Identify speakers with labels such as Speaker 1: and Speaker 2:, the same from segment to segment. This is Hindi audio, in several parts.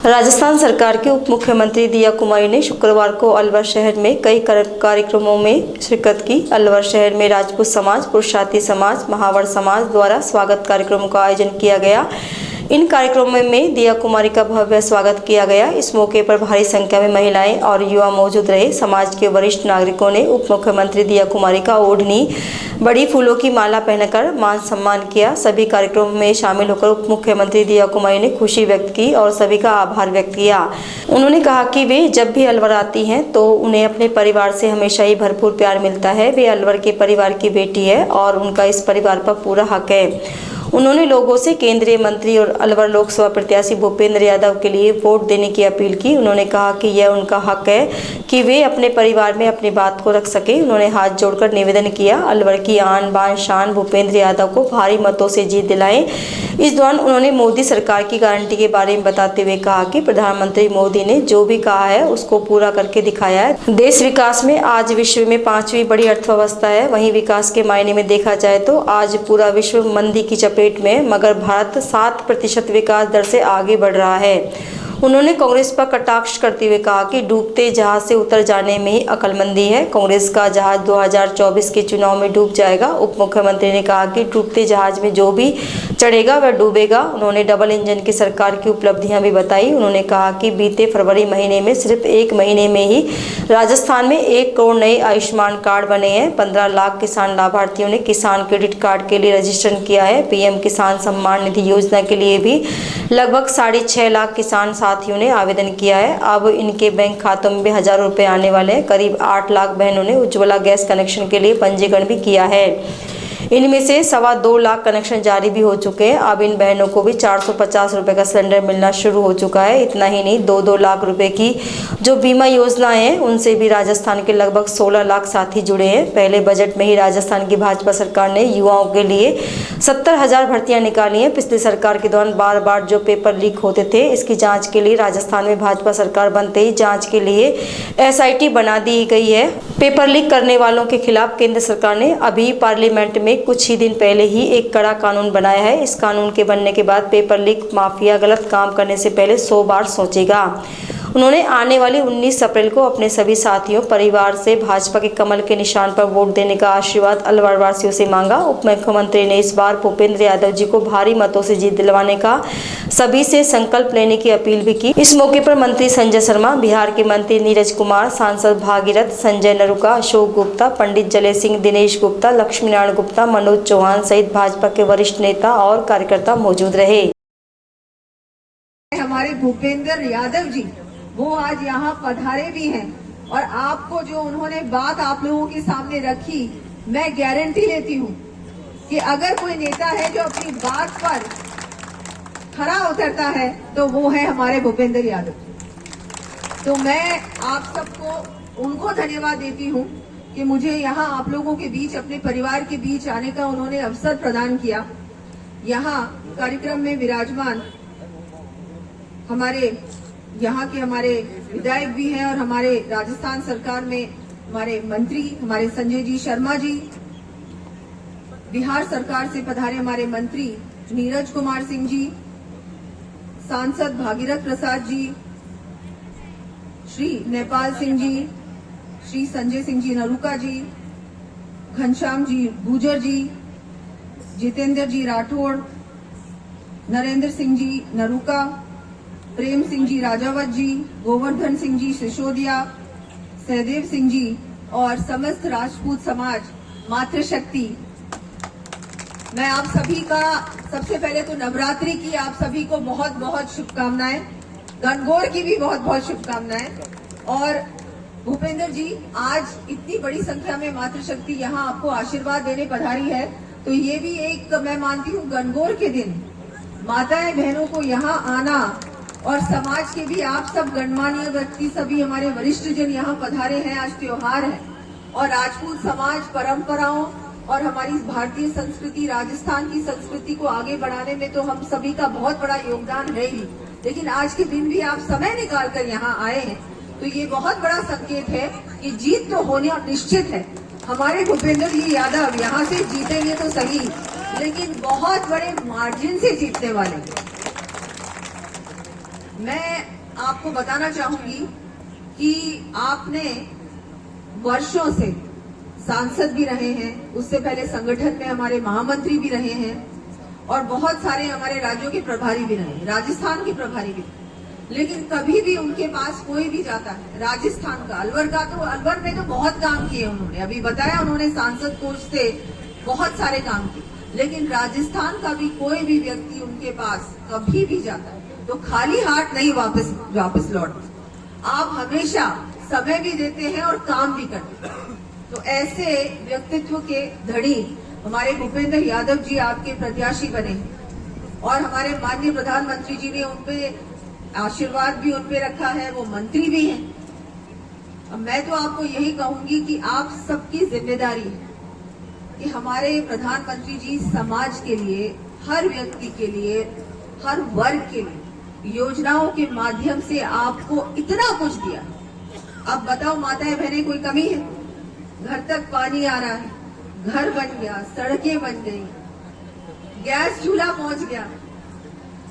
Speaker 1: राजस्थान सरकार के उप मुख्यमंत्री दिया कुमारी ने शुक्रवार को अलवर शहर में कई कार्यक्रमों में शिरकत की। अलवर शहर में राजपूत समाज, पुरुषार्थी समाज, महावर समाज द्वारा स्वागत कार्यक्रमों का आयोजन किया गया। इन कार्यक्रमों में दिया कुमारी का भव्य स्वागत किया गया। इस मौके पर भारी संख्या में महिलाएं और युवा मौजूद रहे। समाज के वरिष्ठ नागरिकों ने उप मुख्यमंत्री दिया कुमारी का ओढ़नी, बड़ी फूलों की माला पहनकर मान सम्मान किया। सभी कार्यक्रमों में शामिल होकर उप मुख्यमंत्री दिया कुमारी ने खुशी व्यक्त की और सभी का आभार व्यक्त किया। उन्होंने कहा कि वे जब भी अलवर आती हैं तो उन्हें अपने परिवार से हमेशा ही भरपूर प्यार मिलता है। वे अलवर के परिवार की बेटी है और उनका इस परिवार पर पूरा हक है। उन्होंने लोगों से केंद्रीय मंत्री और अलवर लोकसभा प्रत्याशी भूपेंद्र यादव के लिए वोट देने की अपील की। उन्होंने कहा कि यह उनका हक है कि वे अपने परिवार में अपनी बात को रख सके। उन्होंने हाथ जोड़कर निवेदन किया, अलवर की आन बान शान भूपेंद्र यादव को भारी मतों से जीत दिलाएं। इस दौरान उन्होंने मोदी सरकार की गारंटी के बारे में बताते हुए कहा कि प्रधानमंत्री मोदी ने जो भी कहा है उसको पूरा करके दिखाया है। देश विकास में आज विश्व में 5वीं बड़ी अर्थव्यवस्था है। वहीं विकास के मायने में देखा जाए तो आज पूरा विश्व मंदी की चपेट में, मगर भारत 7% विकास दर से आगे बढ़ रहा है। उन्होंने कांग्रेस पर कटाक्ष करते हुए कहा कि डूबते जहाज से उतर जाने में ही अक्लमंदी है। कांग्रेस का जहाज 2024 के चुनाव में डूब जाएगा। उप मुख्यमंत्री ने कहा कि डूबते जहाज में जो भी चढ़ेगा वह डूबेगा। उन्होंने डबल इंजन की सरकार की उपलब्धियां भी बताई। उन्होंने कहा कि बीते फरवरी महीने में सिर्फ 1 महीने में ही राजस्थान में 1 करोड़ नए आयुष्मान कार्ड बने हैं। 15 लाख किसान लाभार्थियों ने किसान क्रेडिट कार्ड के लिए रजिस्ट्रेशन किया है। पीएम किसान सम्मान निधि योजना के लिए भी लगभग 6.5 लाख किसान साथियों ने आवेदन किया है। अब इनके बैंक खातों में भी हजारों रुपए आने वाले हैं। करीब 8 लाख बहनों ने उज्ज्वला गैस कनेक्शन के लिए पंजीकरण भी किया है। इनमें से 2.25 लाख कनेक्शन जारी भी हो चुके हैं। अब इन बहनों को भी 450 रुपए का सिलेंडर मिलना शुरू हो चुका है। इतना ही नहीं, 2-2 लाख रुपए की जो बीमा योजनाएं हैं उनसे भी राजस्थान के लगभग 16 लाख साथी जुड़े हैं। पहले बजट में ही राजस्थान की भाजपा सरकार ने युवाओं के लिए 70,000 भर्तियां निकाली हैं। पिछली सरकार के दौरान बार बार जो पेपर लीक होते थे, इसकी जांच के लिए राजस्थान में भाजपा सरकार बनते ही जांच के लिए SIT बना दी गई है। पेपर लीक करने वालों के खिलाफ केंद्र सरकार ने अभी पार्लियामेंट में कुछ ही दिन पहले ही एक कड़ा कानून बनाया है। इस कानून के बनने के बाद पेपर लीक माफिया गलत काम करने से पहले 100 बार सोचेगा। उन्होंने आने वाली 19 अप्रैल को अपने सभी साथियों परिवार से भाजपा के कमल के निशान पर वोट देने का आशीर्वाद अलवर वासियों से मांगा। उप मुख्यमंत्री ने इस बार भूपेंद्र यादव जी को भारी मतों से जीत दिलवाने का सभी से संकल्प लेने की अपील भी की। इस मौके पर मंत्री संजय शर्मा, बिहार के मंत्री नीरज कुमार, सांसद भागीरथ, संजय नरूका, अशोक गुप्ता, पंडित जले सिंह, दिनेश गुप्ता, लक्ष्मी नारायण गुप्ता, मनोज चौहान सहित भाजपा के वरिष्ठ नेता और कार्यकर्ता मौजूद रहे।
Speaker 2: हमारे भूपेंद्र यादव जी वो आज यहाँ पधारे भी हैं और आपको जो उन्होंने बात आप लोगों के सामने रखी, मैं गारंटी लेती हूँ कि अगर कोई नेता है जो अपनी बात पर खरा उतरता है तो वो है हमारे भूपेंद्र यादव। तो मैं आप सबको उनको धन्यवाद देती हूँ कि मुझे यहाँ आप लोगों के बीच, अपने परिवार के बीच आने का उन्होंने अवसर प्रदान किया। यहाँ कार्यक्रम में विराजमान हमारे यहाँ के हमारे विधायक भी हैं और हमारे राजस्थान सरकार में हमारे मंत्री, हमारे संजय जी शर्मा जी, बिहार सरकार से पधारे हमारे मंत्री नीरज कुमार सिंह जी, सांसद भागीरथ प्रसाद जी, श्री नेपाल सिंह जी, श्री संजय सिंह जी नरूका जी, घनश्याम जी गुजर जी, जितेंद्र जी राठौड़, नरेंद्र सिंह जी नरूका, प्रेम सिंह जी राजावत जी, गोवर्धन सिंह जी सिसोदिया, सहदेव सिंह जी और समस्त राजपूत समाज मातृशक्ति। मैं आप सभी का सबसे पहले तो नवरात्रि की आप सभी को बहुत बहुत शुभकामनाएं, गणगौर की भी बहुत बहुत शुभकामनाएं। और भूपेंद्र जी, आज इतनी बड़ी संख्या में मातृशक्ति यहाँ आपको आशीर्वाद देने पधारी है, तो ये भी एक मैं मानती हूँ गणगौर के दिन माताएं बहनों को यहाँ आना और समाज के भी आप सब गणमान्य व्यक्ति, सभी हमारे वरिष्ठ जन यहाँ पधारे हैं। आज त्योहार है और राजपूत समाज परंपराओं और हमारी भारतीय संस्कृति, राजस्थान की संस्कृति को आगे बढ़ाने में तो हम सभी का बहुत बड़ा योगदान है ही, लेकिन आज के दिन भी आप समय निकाल कर यहाँ आए हैं, तो ये बहुत बड़ा संकेत है कि जीत तो होने और निश्चित है। हमारे भूपेंद्र जी यादव यहाँ से जीतेंगे तो सही, लेकिन बहुत बड़े मार्जिन से जीतने वाले। मैं आपको बताना चाहूंगी कि आपने वर्षों से सांसद भी रहे हैं, उससे पहले संगठन में हमारे महामंत्री भी रहे हैं और बहुत सारे हमारे राज्यों के प्रभारी भी रहे, राजस्थान के प्रभारी भी, लेकिन कभी भी उनके पास कोई भी जाता है राजस्थान का, अलवर का, तो अलवर में तो बहुत काम किए उन्होंने, अभी बताया उन्होंने सांसद कोष से बहुत सारे काम किए, लेकिन राजस्थान का भी कोई भी व्यक्ति उनके पास कभी भी जाता है तो खाली हाथ नहीं वापस लौटता। आप हमेशा समय भी देते हैं और काम भी करते हैं। तो ऐसे व्यक्तित्व के धड़ी हमारे भूपेंद्र यादव जी आपके प्रत्याशी बने और हमारे माननीय प्रधानमंत्री जी ने उनपे आशीर्वाद भी उनपे रखा है, वो मंत्री भी हैं। अब मैं तो आपको यही कहूंगी कि आप सबकी जिम्मेदारी है कि हमारे प्रधानमंत्री जी समाज के लिए, हर व्यक्ति के लिए, हर वर्ग के लिए योजनाओं के माध्यम से आपको इतना कुछ दिया। अब बताओ माताएं बहनें, कोई कमी है? घर तक पानी आ रहा है, घर बन गया, सड़कें बन गई, गैस चूल्हा पहुंच गया।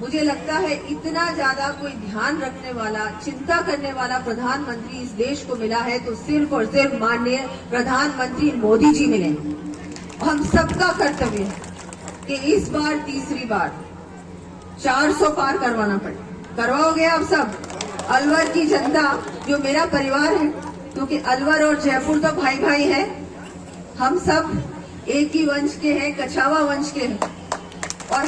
Speaker 2: मुझे लगता है इतना ज्यादा कोई ध्यान रखने वाला, चिंता करने वाला प्रधानमंत्री इस देश को मिला है तो सिर्फ और सिर्फ माननीय प्रधानमंत्री मोदी जी मिले। हम सबका कर्तव्य है कि इस बार तीसरी बार 400 पार करवाना पड़े। करवाओगे आप सब? अलवर की जनता जो मेरा परिवार है, क्योंकि अलवर और जयपुर तो भाई भाई हैं, हम सब एक ही वंश के हैं, कछावा वंश के हैं और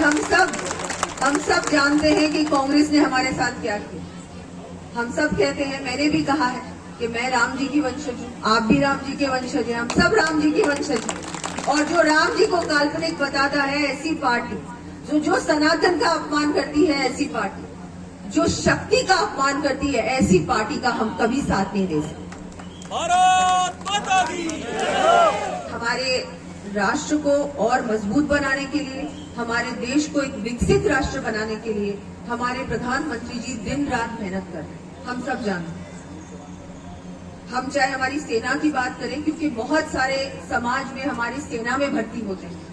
Speaker 2: हम सब जानते हैं कि कांग्रेस ने हमारे साथ क्या किया। हम सब कहते हैं, मैंने भी कहा है कि मैं राम जी की वंशज हूँ, आप भी राम जी के वंशज हैं, हम सब राम जी की वंशज हैं। और जो राम जी को काल्पनिक बताता है, ऐसी पार्टी जो सनातन का अपमान करती है, ऐसी पार्टी जो शक्ति का अपमान करती है, ऐसी पार्टी का हम कभी साथ नहीं दे सकते।
Speaker 3: भारत माता की
Speaker 2: हमारे राष्ट्र को और मजबूत बनाने के लिए, हमारे देश को एक विकसित राष्ट्र बनाने के लिए हमारे प्रधानमंत्री जी दिन रात मेहनत कर रहे हैं। हम सब जानते हैं। हम चाहे हमारी सेना की बात करें, क्योंकि बहुत सारे समाज में हमारी सेना में भर्ती होते हैं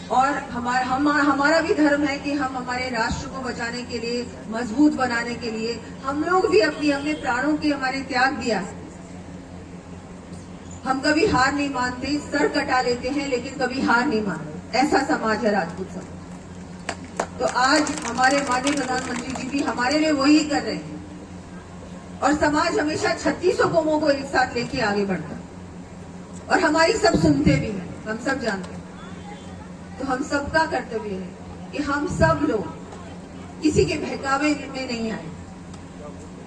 Speaker 2: और हमारा भी धर्म है कि हम हमारे राष्ट्र को बचाने के लिए, मजबूत बनाने के लिए हम लोग भी हमने प्राणों के हमारे त्याग दिया। हम कभी हार नहीं मानते, सर कटा लेते हैं लेकिन कभी हार नहीं मानते। ऐसा समाज है राजपूत समाज। तो आज हमारे माननीय प्रधानमंत्री जी भी हमारे लिए वही कर रहे हैं और समाज हमेशा 36 कौमों को एक साथ लेके आगे बढ़ता है और हमारी सब सुनते भी हैं, हम सब जानते हैं। तो हम सबका कर्तव्य है कि हम सब लोग किसी के बहकावे में नहीं आए।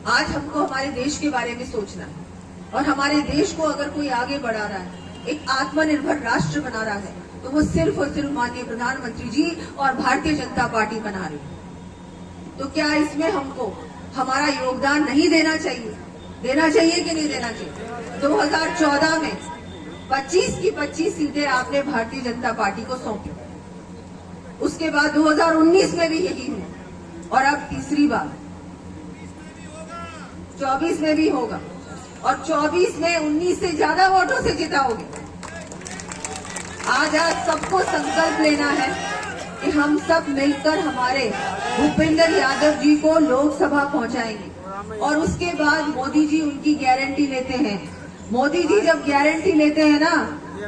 Speaker 2: आज हमको हमारे देश के बारे में सोचना है और हमारे देश को अगर कोई आगे बढ़ा रहा है, एक आत्मनिर्भर राष्ट्र बना रहा है, तो वो सिर्फ और सिर्फ माननीय प्रधानमंत्री जी और भारतीय जनता पार्टी बना रही है। तो क्या इसमें हमको हमारा योगदान नहीं देना चाहिए? देना चाहिए कि नहीं देना चाहिए? 2014 में 25 की 25 सीटें आपने भारतीय जनता पार्टी को सौंपी। उसके बाद 2019 में भी यही हुआ और अब तीसरी बार 24 में भी होगा और 24 में 19 से ज्यादा वोटों से जिताओगे। आज सबको संकल्प लेना है कि हम सब मिलकर हमारे भूपेंद्र यादव जी को लोकसभा पहुंचाएंगे और उसके बाद मोदी जी उनकी गारंटी लेते हैं। मोदी जी जब गारंटी लेते हैं ना,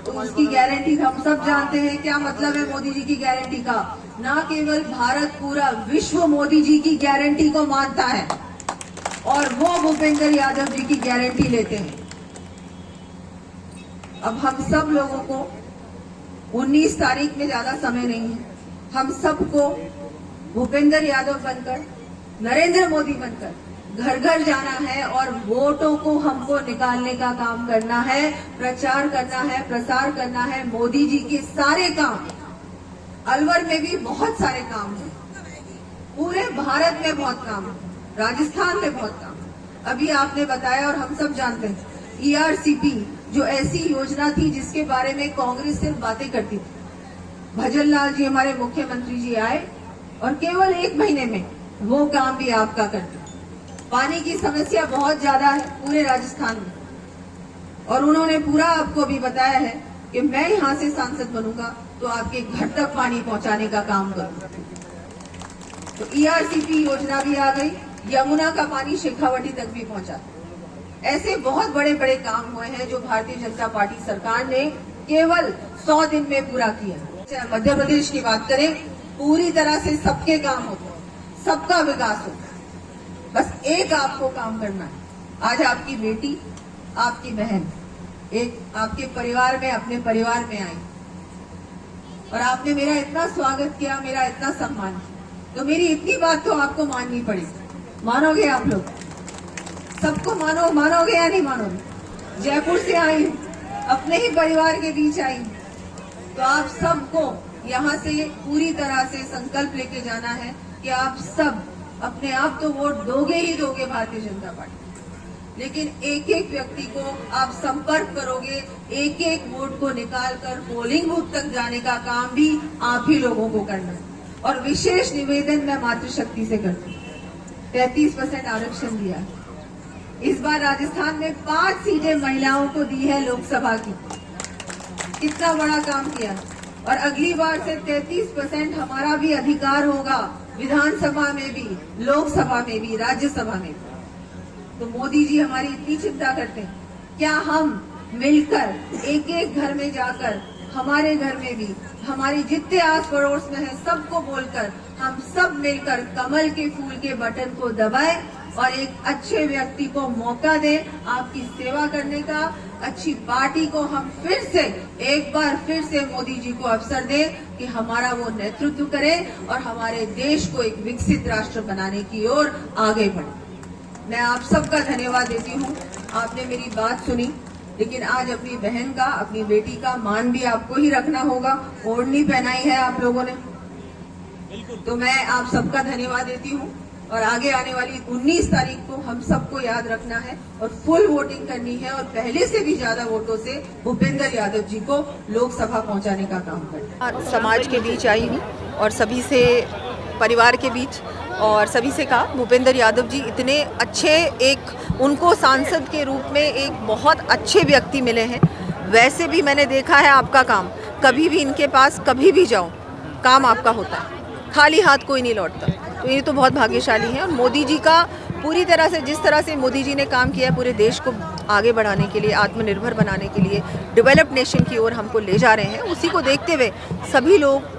Speaker 2: तो उसकी गारंटी हम सब जानते हैं क्या मतलब है मोदी जी की गारंटी का। ना केवल भारत, पूरा विश्व मोदी जी की गारंटी को मानता है और वो भूपेंद्र यादव जी की गारंटी लेते हैं। अब हम सब लोगों को 19 तारीख में ज्यादा समय नहीं है। हम सबको भूपेंद्र यादव बनकर, नरेंद्र मोदी बनकर घर घर जाना है और वोटों को हमको निकालने का काम करना है, प्रचार करना है, प्रसार करना है। मोदी जी के सारे काम, अलवर में भी बहुत सारे काम हैं, पूरे भारत में बहुत काम है, राजस्थान में बहुत काम है। अभी आपने बताया और हम सब जानते हैं, ERCP जो ऐसी योजना थी जिसके बारे में कांग्रेस सिर्फ बातें करती थी। भजन लाल जी हमारे मुख्यमंत्री जी आए और केवल 1 महीने में वो काम भी आपका करते। पानी की समस्या बहुत ज्यादा है पूरे राजस्थान में और उन्होंने पूरा आपको भी बताया है कि मैं यहाँ से सांसद बनूंगा तो आपके घर तक पानी पहुंचाने का काम करूंगा। तो ERCP योजना भी आ गई यमुना का पानी शेखावटी तक भी पहुंचा। ऐसे बहुत बड़े बड़े काम हुए हैं जो भारतीय जनता पार्टी सरकार ने केवल 100 दिन में पूरा किया। मध्य प्रदेश की बात करें, पूरी तरह से सबके काम होते हैं, सबका विकास होता है। बस एक आपको काम करना है। आज आपकी बेटी, आपकी बहन एक आपके परिवार में, अपने परिवार में आई और आपने मेरा इतना स्वागत किया, मेरा इतना सम्मान किया, तो मेरी इतनी बात तो आपको माननी पड़ेगी। मानोगे आप लोग? सबको मानोगे या नहीं मानोगे? जयपुर से आई हूँ, अपने ही परिवार के बीच आई हूँ, तो आप सबको यहाँ से पूरी तरह से संकल्प लेके जाना है कि आप सब अपने आप तो वोट दोगे ही दोगे भारतीय जनता पार्टी, लेकिन एक एक व्यक्ति को आप संपर्क करोगे, एक एक वोट को निकालकर पोलिंग बूथ तक जाने का काम भी आप ही लोगों को करना है। और विशेष निवेदन मैं मातृशक्ति से करती हूँ, 33% आरक्षण दिया है। इस बार राजस्थान में 5 सीटें महिलाओं को दी है लोकसभा की। कितना बड़ा काम किया। और अगली बार से 33% हमारा भी अधिकार होगा, विधानसभा में भी, लोकसभा में भी, राज्यसभा में भी। तो मोदी जी हमारी इतनी चिंता करते हैं, क्या हम मिलकर एक एक घर में जाकर, हमारे घर में भी, हमारी जितने आस पड़ोस में है, सबको बोलकर हम सब मिलकर कमल के फूल के बटन को दबाएं और एक अच्छे व्यक्ति को मौका दें आपकी सेवा करने का। अच्छी पार्टी को हम एक बार फिर से मोदी जी को अवसर दें कि हमारा वो नेतृत्व करे और हमारे देश को एक विकसित राष्ट्र बनाने की ओर आगे बढ़े। मैं आप सबका धन्यवाद देती हूँ। आपने मेरी बात सुनी, लेकिन आज अपनी बहन का, अपनी बेटी का मान भी आपको ही रखना होगा। ओढ़नी पहनाई है आप लोगों ने, तो मैं आप सबका धन्यवाद देती हूँ। और आगे आने वाली 19 तारीख को हम सबको याद रखना है और फुल वोटिंग करनी है और पहले से भी ज्यादा वोटों से भूपेंद्र यादव जी को लोकसभा पहुंचाने का काम करना है।
Speaker 4: समाज के बीच आई हूँ और सभी से, परिवार के बीच, और सभी से कहा भूपेंद्र यादव जी इतने अच्छे, एक उनको सांसद के रूप में एक बहुत अच्छे व्यक्ति मिले हैं। वैसे भी मैंने देखा है आपका काम, कभी भी इनके पास कभी भी जाओ काम आपका होता है, खाली हाथ कोई नहीं लौटता। तो ये तो बहुत भाग्यशाली हैं। और मोदी जी का पूरी तरह से, जिस तरह से मोदी जी ने काम किया है पूरे देश को आगे बढ़ाने के लिए, आत्मनिर्भर बनाने के लिए, डेवलप्ड नेशन की ओर हमको ले जा रहे हैं, उसी को देखते हुए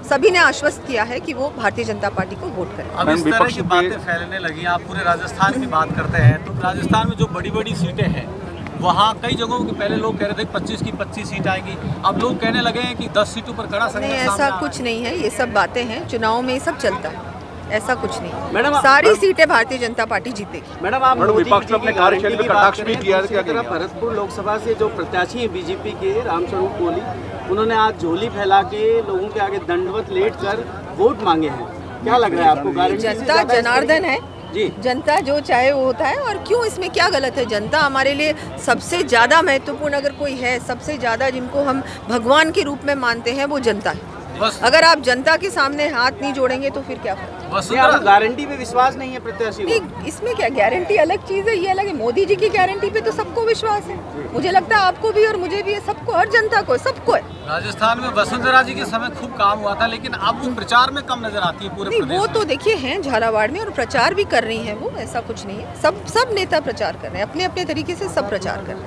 Speaker 4: सभी ने आश्वस्त किया है कि वो भारतीय जनता पार्टी को वोट करें।
Speaker 5: अब इस तरह की बातें फैलने लगी, आप पूरे राजस्थान की बात करते हैं, तो राजस्थान में जो बड़ी बड़ी सीटें हैं वहाँ कई जगहों के पहले लोग कह रहे थे 25 की 25 सीट आएंगी, अब लोग कहने लगे हैं कि 10 सीटों पर कड़ा संघर्ष।
Speaker 4: नहीं, ऐसा कुछ नहीं है, ये सब बातें हैं, चुनाव में ये सब चलता है, ऐसा कुछ नहीं। मैडम, सारी सीटें भारतीय जनता पार्टी जीतेगी।
Speaker 6: मैडम, आप विपक्ष ने अपने कार्यशैली पे कटाक्ष भी किया, भरतपुर लोकसभा से जो प्रत्याशी हैं बीजेपी के रामस्वरूप कोली, उन्होंने आज झोली फैला के लोगों के आगे दंडवत लेट कर वोट मांगे हैं। क्या लग रहा है आपको?
Speaker 4: जनता जनार्दन है
Speaker 6: जी,
Speaker 4: जनता जो चाहे वो होता है, और क्यों इसमें क्या गलत है? जनता हमारे लिए सबसे ज़्यादा महत्वपूर्ण अगर कोई है, सबसे ज़्यादा जिनको हम भगवान के रूप में मानते हैं, वो जनता है। अगर आप जनता के सामने हाथ नहीं जोड़ेंगे तो फिर क्या फर्क?
Speaker 6: गारंटी पे विश्वास नहीं है प्रत्याशी?
Speaker 4: नहीं, इसमें क्या गारंटी अलग चीज़ है, ये अलग है। मोदी जी की गारंटी पे तो सबको विश्वास है, मुझे लगता है आपको भी और मुझे भी है, सबको, हर जनता को, सबको है।
Speaker 5: राजस्थान में वसुंधरा जी के समय खूब काम हुआ था, लेकिन अब वो प्रचार में कम नजर आती है पूरे प्रदेश में।
Speaker 4: वो तो देखिए हैं झालावाड़ में और प्रचार भी कर रही हैं वो, ऐसा कुछ नहीं है। सब नेता प्रचार कर रहे हैं, अपने अपने तरीके से सब प्रचार कर रहे हैं।